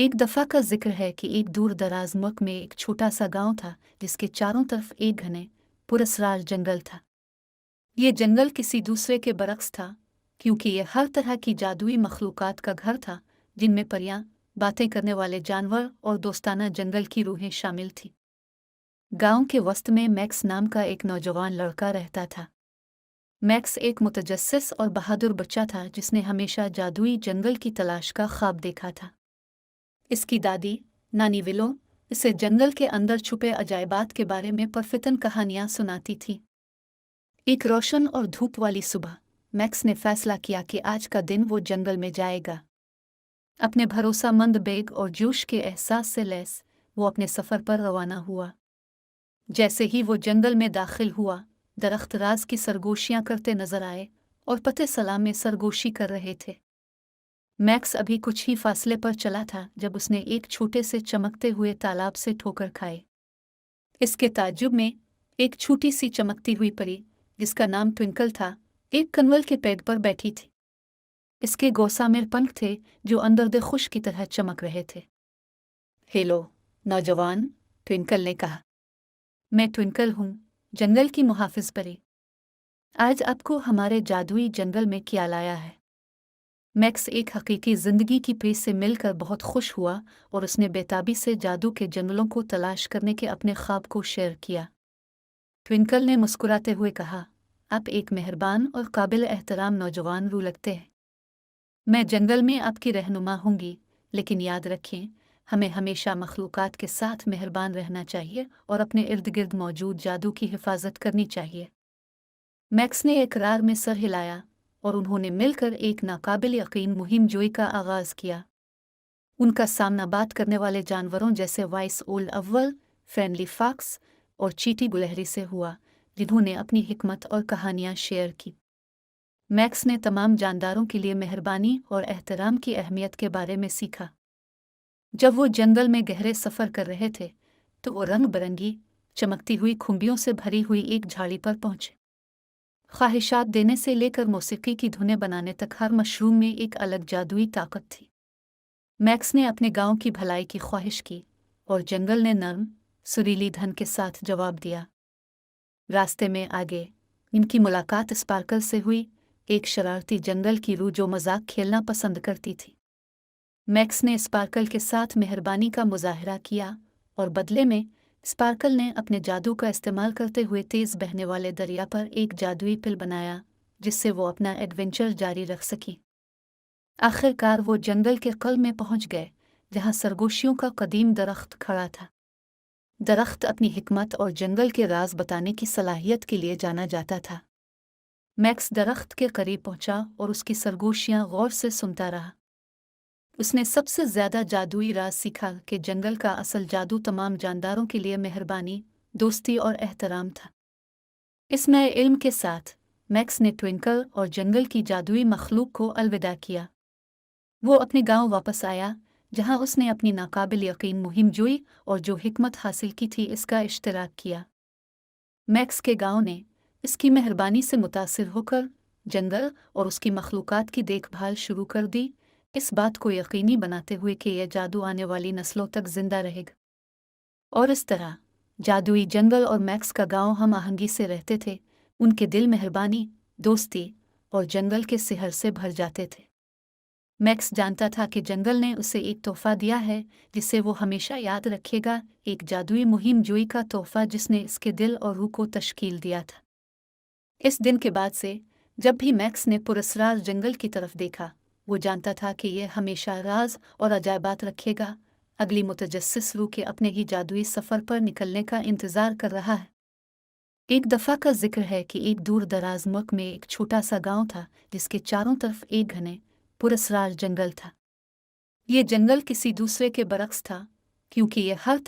एक दफ़ा का जिक्र है कि एक दूर दराज मुल्क में एक छोटा सा गांव था जिसके चारों तरफ एक घने पुरस्रार जंगल था। ये जंगल किसी दूसरे के बरक्स था, क्योंकि ये हर तरह की जादुई मखलूकात का घर था, जिनमें परियां, बातें करने वाले जानवर और दोस्ताना जंगल की रूहें शामिल थीं। गांव के वस्त में मैक्स नाम का एक नौजवान लड़का रहता था। मैक्स एक मुतजस्सिस और बहादुर बच्चा था जिसने हमेशा जादुई जंगल की तलाश का ख्वाब देखा था। इसकी दादी नानी विलो इसे जंगल के अंदर छुपे अजायबात के बारे में पुरफितन कहानियां सुनाती थी। एक रोशन और धूप वाली सुबह मैक्स ने फैसला किया कि आज का दिन वो जंगल में जाएगा। अपने भरोसामंद बैग और जोश के एहसास से लैस वो अपने सफ़र पर रवाना हुआ। जैसे ही वो जंगल में दाखिल हुआ, दरख्त राज की सरगोशियां करते नजर आए और पते सलाम में सरगोशी कर रहे थे। मैक्स अभी कुछ ही फासले पर चला था जब उसने एक छोटे से चमकते हुए तालाब से ठोकर खाए। इसके ताज्जुब में एक छोटी सी चमकती हुई परी, जिसका नाम ट्विंकल था, एक कनवल के पेड़ पर बैठी थी। इसके गौसामेर पंख थे जो अंदर खुश की तरह चमक रहे थे। हेलो नौजवान, ट्विंकल ने कहा। मैं ट्विंकल हूँ, जंगल की मुहाफिज परी। आज आपको हमारे जादुई जंगल में क्या लाया है? मैक्स एक हकीकी जिंदगी की पेश से मिलकर बहुत खुश हुआ और उसने बेताबी से जादू के जंगलों को तलाश करने के अपने ख्वाब को शेयर किया। ट्विंकल ने मुस्कुराते हुए कहा, आप एक मेहरबान और काबिल एहतराम नौजवान रू लगते हैं। मैं जंगल में आपकी रहनुमा होंगी, लेकिन याद रखें, हमें हमेशा मखलूकात के साथ मेहरबान रहना चाहिए और अपने इर्द गिर्द मौजूद जादू की हिफाजत करनी चाहिए। मैक्स ने इकरार में सर हिलाया और उन्होंने मिलकर एक नाकाबिल यकीन मुहिम जोई का आगाज किया। उनका सामना बात करने वाले जानवरों जैसे वाइस ओल्ड अव्वल, फ्रेंडली फॉक्स और चीटी गुलहरी से हुआ, जिन्होंने अपनी हिकमत और कहानियां शेयर की। मैक्स ने तमाम जानदारों के लिए मेहरबानी और एहतराम की अहमियत के बारे में सीखा। जब वो जंगल में गहरे सफ़र कर रहे थे तो वो रंग बिरंगी चमकती हुई खुम्बियों से भरी हुई एक झाड़ी पर पहुंचे। ख्वाहिशात देने से लेकर मौसीकी की धुनें बनाने तक हर मशरूम में एक अलग जादुई ताकत थी। मैक्स ने अपने गांव की भलाई की ख्वाहिश की और जंगल ने नर्म सुरीली धन के साथ जवाब दिया। रास्ते में आगे इनकी मुलाकात स्पार्कल से हुई, एक शरारती जंगल की रूह जो मजाक खेलना पसंद करती थी। मैक्स ने स्पार्कल के साथ मेहरबानी का मुजाहरा किया और बदले में स्पार्कल ने अपने जादू का इस्तेमाल करते हुए तेज बहने वाले दरिया पर एक जादुई पुल बनाया, जिससे वो अपना एडवेंचर जारी रख सकी। आखिरकार वो जंगल के कल्ब में पहुंच गए, जहां सरगोशियों का कदीम दरख्त खड़ा था। दरख्त अपनी हिकमत और जंगल के राज बताने की सलाहियत के लिए जाना जाता था। मैक्स दरख्त के करीब पहुंचा और उसकी सरगोशियां गौर से सुनता रहा। उसने सबसे ज्यादा जादुई राज सीखा कि जंगल का असल जादू तमाम जानदारों के लिए मेहरबानी, दोस्ती और एहतराम था। इस नए इल्म के साथ मैक्स ने ट्विंकल और जंगल की जादुई मखलूक को अलविदा किया। वो अपने गांव वापस आया, जहां उसने अपनी नाकाबिल यकीन मुहिम जोई और जो हिकमत हासिल की थी इसका इश्तराक किया। मैक्स के गांव ने इसकी मेहरबानी से मुतासिर होकर जंगल और उसकी मखलूकात की देखभाल शुरू कर दी, इस बात को यकीनी बनाते हुए कि यह जादू आने वाली नस्लों तक जिंदा रहेगा। और इस तरह जादुई जंगल और मैक्स का गांव हम आहंगी से रहते थे। उनके दिल मेहरबानी, दोस्ती और जंगल के सिहर से भर जाते थे। मैक्स जानता था कि जंगल ने उसे एक तोहफा दिया है जिसे वो हमेशा याद रखेगा, एक जादुई मुहिम जोई का तोहफा जिसने इसके दिल और रूह को तश्कील दिया था। इस दिन के बाद से जब भी मैक्स ने पुरस्रार जंगल की तरफ देखा, वो जानता था कि यह हमेशा राज और अजायबात रखेगा, अगली मुतजस्सिस रूह के अपने ही जादुई सफ़र पर निकलने का इंतज़ार कर रहा है। एक दफ़ा का जिक्र है कि एक दूर दराज मुल्क में एक छोटा सा गांव था जिसके चारों तरफ एक घने पुरस्रार जंगल था। ये जंगल किसी दूसरे के बरक्स था, क्योंकि यह हर